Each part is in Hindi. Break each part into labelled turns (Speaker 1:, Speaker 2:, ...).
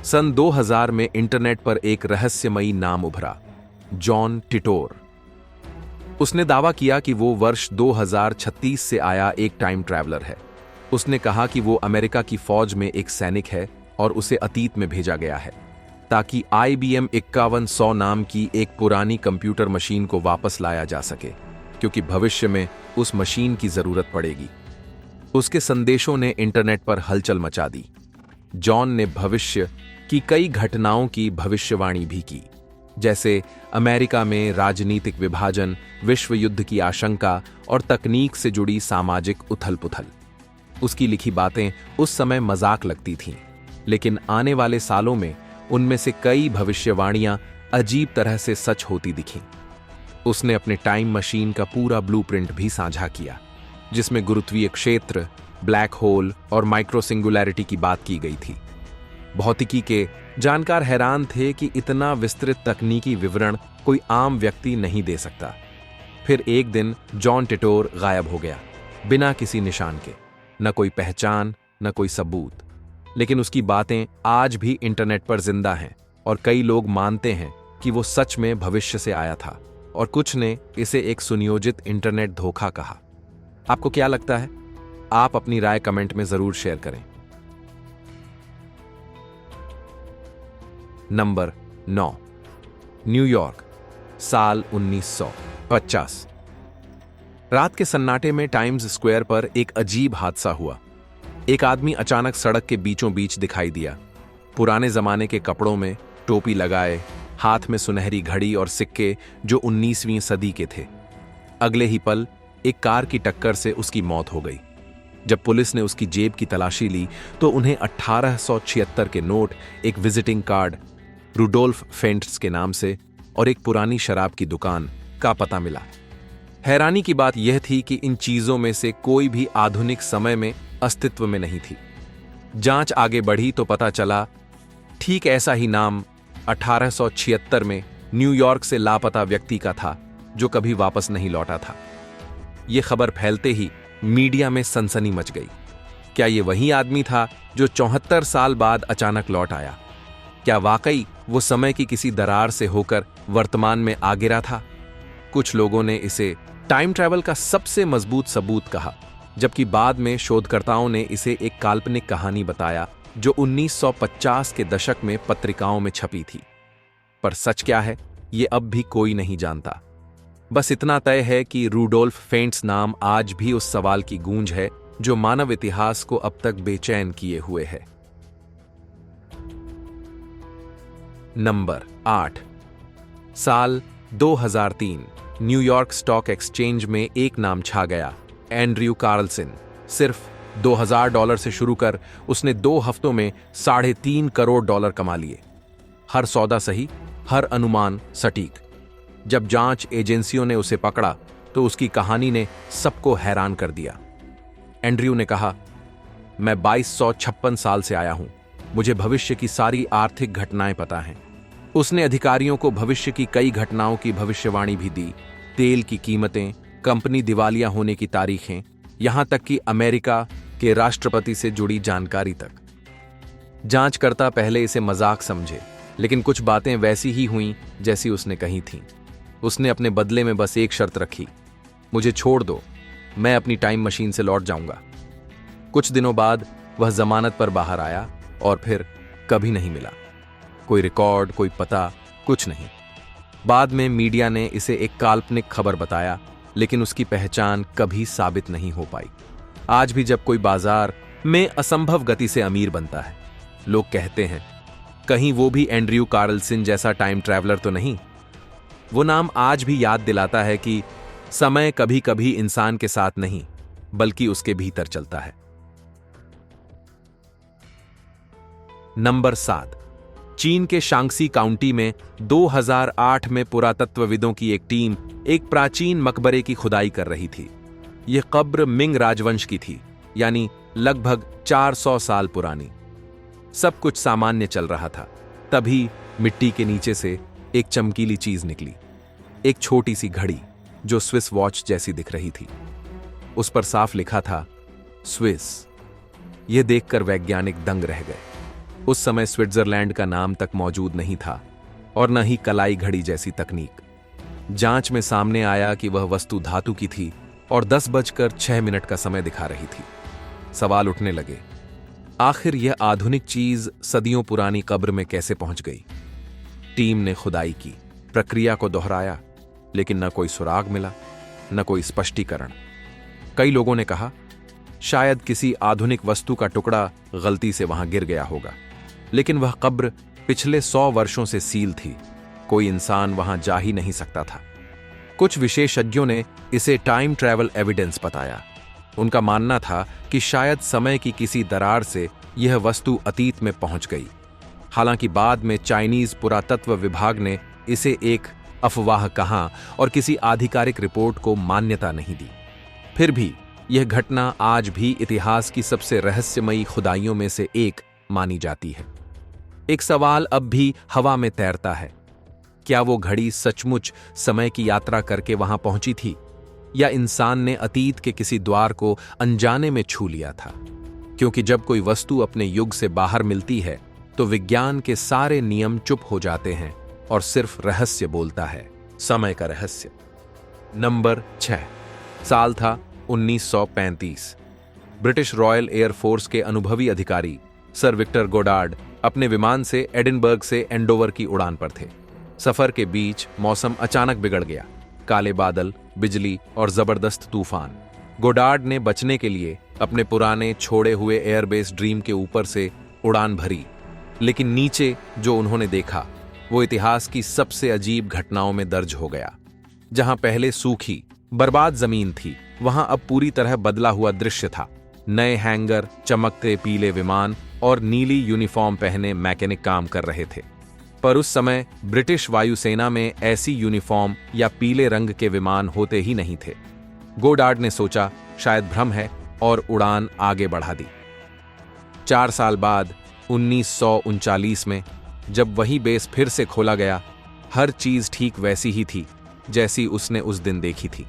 Speaker 1: सन 2000 में इंटरनेट पर एक रहस्यमयी नाम उभरा, जॉन टिटोर। उसने दावा किया कि वो वर्ष 2036 से आया एक टाइम ट्रैवलर है। उसने कहा कि वो अमेरिका की फौज में एक सैनिक है और उसे अतीत में भेजा गया है ताकि IBM 5100 नाम की एक पुरानी कंप्यूटर मशीन को वापस लाया जा सके, क्योंकि भविष्य में उस मशीन की जरूरत पड़ेगी। उसके संदेशों ने इंटरनेट पर हलचल मचा दी। जॉन ने भविष्य की कई घटनाओं की भविष्यवाणी भी की, जैसे अमेरिका में राजनीतिक विभाजन, विश्व युद्ध की आशंका और तकनीक से जुड़ी सामाजिक उथल-पुथल। उसकी लिखी बातें उस समय मजाक लगती थीं, लेकिन आने वाले सालों में उनमें से कई भविष्यवाणियां अजीब तरह से सच होती दिखीं। उसने अपने टाइम मशीन का पूरा ब्लूप्रिंट भी साझा किया, जिसमें गुरुत्वीय क्षेत्र, ब्लैक होल और माइक्रो सिंगुलैरिटी की बात की गई थी। भौतिकी के जानकार हैरान थे कि इतना विस्तृत तकनीकी विवरण कोई आम व्यक्ति नहीं दे सकता। फिर एक दिन जॉन टिटोर गायब हो गया, बिना किसी निशान के। न कोई पहचान, न कोई सबूत। लेकिन उसकी बातें आज भी इंटरनेट पर जिंदा हैं और कई लोग मानते हैं कि वो सच में भविष्य से आया था, और कुछ ने इसे एक सुनियोजित इंटरनेट धोखा कहा। आपको क्या लगता है? आप अपनी राय कमेंट में जरूर शेयर करें। नंबर 9, न्यूयॉर्क, साल 1950। रात के सन्नाटे में टाइम्स स्क्वायर पर एक अजीब हादसा हुआ। एक आदमी अचानक सड़क के बीचों बीच दिखाई दिया, पुराने जमाने के कपड़ों में, टोपी लगाए, हाथ में सुनहरी घड़ी और सिक्के जो 19वीं सदी के थे। अगले ही पल एक कार की टक्कर से उसकी मौत हो गई। जब पुलिस ने उसकी जेब की तलाशी ली तो उन्हें 1876 के नोट, एक विजिटिंग कार्ड, रूडोल्फ फेंट्स के नाम से और एक पुरानी शराब की दुकान का पता मिला। हैरानी की बात यह थी कि इन चीजों में से कोई भी आधुनिक समय में अस्तित्व में नहीं थी। जांच आगे बढ़ी तो पता चला ठीक ऐसा ही नाम 1876 में न्यूयॉर्क से लापता व्यक्ति का था, जो कभी वापस नहीं लौटा था। यह खबर फैलते ही मीडिया में सनसनी मच गई। क्या यह वही आदमी था जो 74 साल बाद अचानक लौट आया? क्या वाकई वो समय की किसी दरार से होकर वर्तमान में आ गिरा था? कुछ लोगों ने इसे टाइम ट्रैवल का सबसे मजबूत सबूत कहा, जबकि बाद में शोधकर्ताओं ने इसे एक काल्पनिक कहानी बताया जो 1950 के दशक में पत्रिकाओं में छपी थी। पर सच क्या है, ये अब भी कोई नहीं जानता। बस इतना तय है कि रूडोल्फ फेंट्स नाम आज भी उस सवाल की गूंज है जो मानव इतिहास को अब तक बेचैन किए हुए है। नंबर 8, साल 2003। न्यूयॉर्क स्टॉक एक्सचेंज में एक नाम छा गया, एंड्रयू कार्लसन। सिर्फ $2000 से शुरू कर उसने 2 हफ्तों में $3.5 करोड़ कमा लिए। हर सौदा सही, हर अनुमान सटीक। जब जांच एजेंसियों ने उसे पकड़ा तो उसकी कहानी ने सबको हैरान कर दिया। एंड्रयू ने कहा, मैं 2256 साल से आया हूं, मुझे भविष्य की सारी आर्थिक घटनाएं पता हैं। उसने अधिकारियों को भविष्य की कई घटनाओं की भविष्यवाणी भी दी, तेल की कीमतें, कंपनी दिवालिया होने की तारीखें, यहां तक कि अमेरिका के राष्ट्रपति से जुड़ी जानकारी तक। जांचकर्ता पहले इसे मजाक समझे, लेकिन कुछ बातें वैसी ही हुईं जैसी उसने कही थीं। उसने अपने बदले में बस एक शर्त रखी, मुझे छोड़ दो, मैं अपनी टाइम मशीन से लौट जाऊंगा। कुछ दिनों बाद वह जमानत पर बाहर आया और फिर कभी नहीं मिला। कोई रिकॉर्ड, कोई पता, कुछ नहीं। बाद में मीडिया ने इसे एक काल्पनिक खबर बताया, लेकिन उसकी पहचान कभी साबित नहीं हो पाई। आज भी जब कोई बाजार में असंभव गति से अमीर बनता है, लोग कहते हैं, कहीं वो भी एंड्रयू कार्लसन जैसा टाइम ट्रैवलर तो नहीं। वो नाम आज भी याद दिलाता है कि समय कभी कभी इंसान के साथ नहीं, बल्कि उसके भीतर चलता है। नंबर 7, चीन के शांक्सी काउंटी में 2008 में पुरातत्वविदों की एक टीम एक प्राचीन मकबरे की खुदाई कर रही थी। यह कब्र मिंग राजवंश की थी, यानी लगभग 400 साल पुरानी। सब कुछ सामान्य चल रहा था, तभी मिट्टी के नीचे से एक चमकीली चीज निकली, एक छोटी सी घड़ी जो स्विस वॉच जैसी दिख रही थी। उस पर साफ लिखा था, स्विस। यह देखकर वैज्ञानिक दंग रह गए। उस समय स्विट्जरलैंड का नाम तक मौजूद नहीं था और न ही कलाई घड़ी जैसी तकनीक। जांच में सामने आया कि वह वस्तु धातु की थी और 10:06 का समय दिखा रही थी। सवाल उठने लगे, आखिर यह आधुनिक चीज सदियों पुरानी कब्र में कैसे पहुंच गई? टीम ने खुदाई की, प्रक्रिया को दोहराया, लेकिन न कोई सुराग मिला, न कोई स्पष्टीकरण। कई लोगों ने कहा, शायद किसी आधुनिक वस्तु का टुकड़ा गलती से वहां गिर गया होगा, लेकिन वह कब्र पिछले 100 वर्षों से सील थी। कोई इंसान वहां जा ही नहीं सकता था। कुछ विशेषज्ञों ने इसे टाइम ट्रैवल एविडेंस बताया। उनका मानना था कि शायद समय की किसी दरार से यह वस्तु अतीत में पहुंच गई। हालांकि बाद में चाइनीज पुरातत्व विभाग ने इसे एक अफवाह कहा और किसी आधिकारिक रिपोर्ट को मान्यता नहीं दी। फिर भी यह घटना आज भी इतिहास की सबसे रहस्यमयी खुदाइयों में से एक मानी जाती है। एक सवाल अब भी हवा में तैरता है, क्या वो घड़ी सचमुच समय की यात्रा करके वहां पहुंची थी, या इंसान ने अतीत के किसी द्वार को अनजाने में छू लिया था? क्योंकि जब कोई वस्तु अपने युग से बाहर मिलती है तो विज्ञान के सारे नियम चुप हो जाते हैं और सिर्फ रहस्य बोलता है, समय का रहस्य। नंबर 6। साल था 1935। ब्रिटिश रॉयल एयरफोर्स के अनुभवी अधिकारी सर विक्टर गोडार्ड अपने विमान से एडिनबर्ग से एंडोवर की उड़ान पर थे। सफर के बीच मौसम अचानक बिगड़ गया। काले बादल, बिजली और जबरदस्त तूफान। गोडार्ड ने बचने के लिए अपने पुराने छोड़े हुए एयरबेस ड्रीम के ऊपर से उड़ान भरी, लेकिन नीचे जो उन्होंने देखा वो इतिहास की सबसे अजीब घटनाओं में दर्ज हो गया। जहां पहले सूखी, बर्बाद जमीन थी, वहां अब पूरी तरह बदला हुआ दृश्य था। नए हैंगर, चमकते पीले विमान और नीली यूनिफॉर्म पहने मैकेनिक काम कर रहे थे। पर उस समय ब्रिटिश वायुसेना में ऐसी यूनिफॉर्म या पीले रंग के विमान होते ही नहीं थे। गोडार्ड ने सोचा शायद भ्रम है और उड़ान आगे बढ़ा दी। 4 साल बाद 1939 में जब वही बेस फिर से खोला गया, हर चीज ठीक वैसी ही थी जैसी उसने उस दिन देखी थी।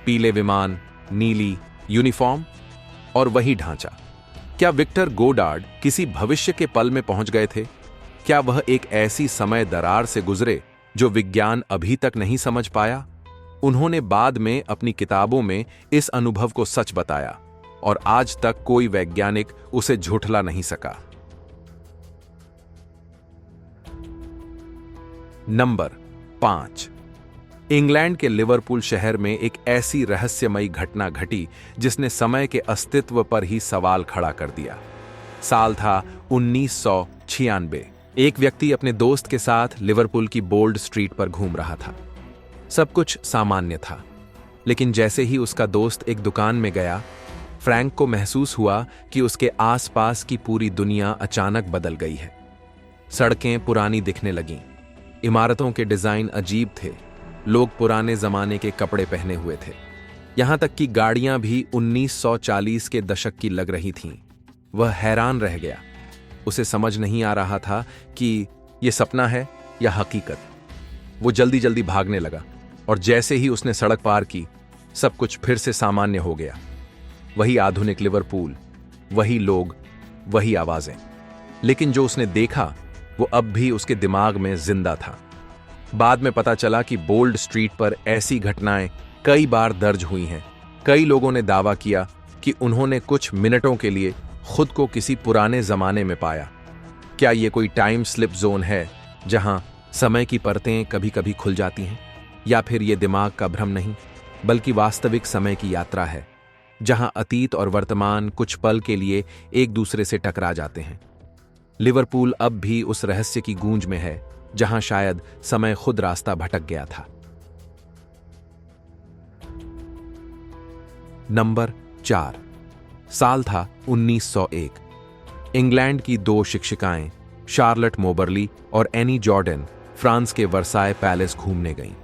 Speaker 1: पीले विमान, नीली यूनिफॉर्म और वही ढांचा। क्या विक्टर गोडार्ड किसी भविष्य के पल में पहुंच गए थे? क्या वह एक ऐसी समय दरार से गुजरे जो विज्ञान अभी तक नहीं समझ पाया? उन्होंने बाद में अपनी किताबों में इस अनुभव को सच बताया और आज तक कोई वैज्ञानिक उसे झुठला नहीं सका। नंबर 5। इंग्लैंड के लिवरपूल शहर में एक ऐसी रहस्यमयी घटना घटी जिसने समय के अस्तित्व पर ही सवाल खड़ा कर दिया। साल था 1996। एक व्यक्ति अपने दोस्त के साथ लिवरपूल की बोल्ड स्ट्रीट पर घूम रहा था। सब कुछ सामान्य था, लेकिन जैसे ही उसका दोस्त एक दुकान में गया, फ्रैंक को महसूस हुआ कि उसके आसपास की पूरी दुनिया अचानक बदल गई है। सड़कें पुरानी दिखने लगीं, इमारतों के डिजाइन अजीब थे, लोग पुराने जमाने के कपड़े पहने हुए थे, यहां तक कि गाड़ियां भी 1940 के दशक की लग रही थीं। वह हैरान रह गया। उसे समझ नहीं आ रहा था कि यह सपना है या हकीकत। वो जल्दी जल्दी भागने लगा और जैसे ही उसने सड़क पार की, सब कुछ फिर से सामान्य हो गया। वही आधुनिक लिवरपूल, वही लोग, वही आवाजें। लेकिन जो उसने देखा वो अब भी उसके दिमाग में जिंदा था। बाद में पता चला कि बोल्ड स्ट्रीट पर ऐसी घटनाएं कई बार दर्ज हुई हैं। कई लोगों ने दावा किया कि उन्होंने कुछ मिनटों के लिए खुद को किसी पुराने जमाने में पाया। क्या ये कोई टाइम स्लिप जोन है जहां समय की परतें कभी कभी खुल जाती हैं? या फिर ये दिमाग का भ्रम नहीं, बल्कि वास्तविक समय की यात्रा है, जहां अतीत और वर्तमान कुछ पल के लिए एक दूसरे से टकरा जाते हैं? लिवरपूल अब भी उस रहस्य की गूंज में है जहां शायद समय खुद रास्ता भटक गया था। नंबर 4। साल था 1901। इंग्लैंड की 2 शिक्षिकाएं शार्लट मोबरली और एनी जॉर्डन फ्रांस के वर्साय पैलेस घूमने गईं।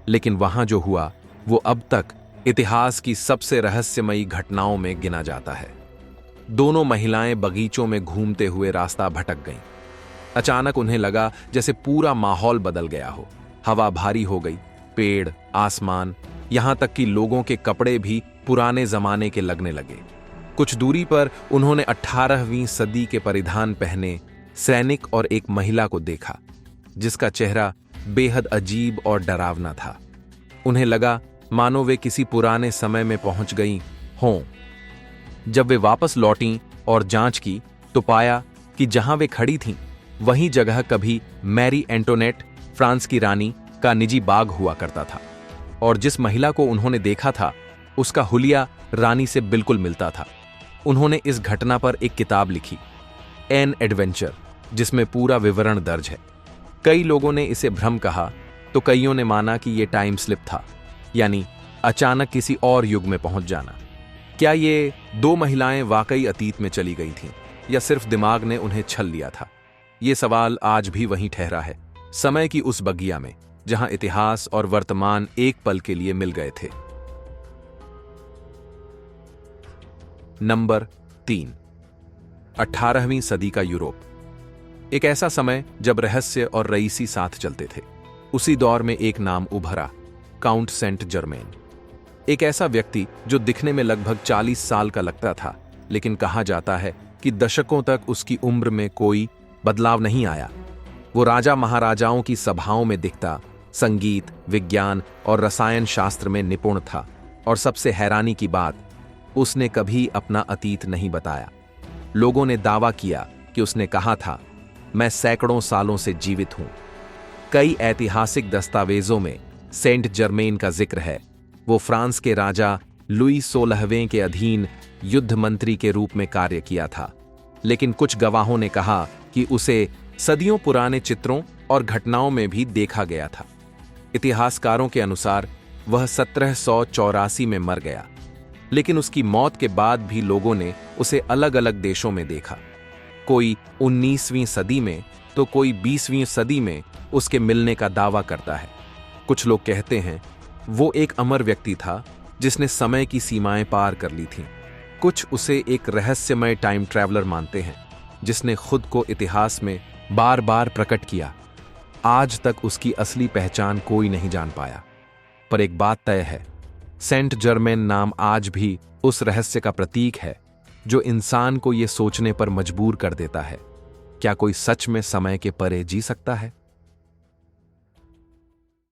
Speaker 1: लेकिन वहां जो हुआ वो अब तक इतिहास की सबसे रहस्यमयी घटनाओं में गिना जाता है। दोनों महिलाएं बगीचों में घूमते हुए रास्ता भटक गईं। अचानक उन्हें लगा जैसे पूरा माहौल बदल गया हो। हवा भारी हो गई, पेड़, आसमान, यहां तक कि लोगों के कपड़े भी पुराने जमाने के लगने लगे। कुछ दूरी पर उन्होंने 18वीं सदी के परिधान पहने सैनिक और एक महिला को देखा, जिसका चेहरा बेहद अजीब और डरावना था। उन्हें लगा मानो वे किसी पुराने समय में पहुंच गई हों। जब वे वापस लौटीं और जांच की तो पाया कि जहां वे खड़ी थीं वहीं जगह कभी मैरी एंटोनेट, फ्रांस की रानी, का निजी बाग हुआ करता था, और जिस महिला को उन्होंने देखा था उसका हुलिया रानी से बिल्कुल मिलता था। उन्होंने इस घटना पर एक किताब लिखी, एन एडवेंचर, जिसमें पूरा विवरण दर्ज है। कई लोगों ने इसे भ्रम कहा तो कईयों ने माना कि यह टाइम स्लिप था, यानी अचानक किसी और युग में पहुंच जाना। क्या ये दो महिलाएं वाकई अतीत में चली गई थीं या सिर्फ दिमाग ने उन्हें छल लिया था? ये सवाल आज भी वहीं ठहरा है, समय की उस बगिया में जहां इतिहास और वर्तमान एक पल के लिए मिल गए थे। नंबर 3, 18वीं सदी का यूरोप। एक ऐसा समय जब रहस्य और रईसी साथ चलते थे। उसी दौर में एक नाम उभरा, काउंट सेंट जर्मेन। एक ऐसा व्यक्ति जो दिखने में लगभग 40 साल का लगता था, लेकिन कहा जाता है कि दशकों तक उसकी उम्र में कोई बदलाव नहीं आया। वो राजा महाराजाओं की सभाओं में दिखता, संगीत, विज्ञान और रसायन शास्त्र में निपुण था, और सबसे हैरानी की बात, उसने कभी अपना अतीत नहीं बताया। लोगों ने दावा किया कि उसने कहा था, मैं सैकड़ों सालों से जीवित हूं। कई ऐतिहासिक दस्तावेजों में सेंट जर्मेन का जिक्र है। वो फ्रांस के राजा लुई 16वें के अधीन युद्ध मंत्री के रूप में कार्य किया था, लेकिन कुछ गवाहों ने कहा कि उसे सदियों पुराने चित्रों और घटनाओं में भी देखा गया था। इतिहासकारों के अनुसार वह 1784 में मर गया, लेकिन उसकी मौत के बाद भी लोगों ने उसे अलग अलग देशों में देखा। कोई 19वीं सदी में तो कोई 20वीं सदी में उसके मिलने का दावा करता है। कुछ लोग कहते हैं वो एक अमर व्यक्ति था जिसने समय की सीमाएं पार कर ली थीं। कुछ उसे एक रहस्यमय टाइम ट्रैवलर मानते हैं जिसने खुद को इतिहास में बार बार प्रकट किया। आज तक उसकी असली पहचान कोई नहीं जान पाया, पर एक बात तय है, सेंट जर्मेन नाम आज भी उस रहस्य का प्रतीक है जो इंसान को ये सोचने पर मजबूर कर देता है, क्या कोई सच में समय के परे जी सकता है?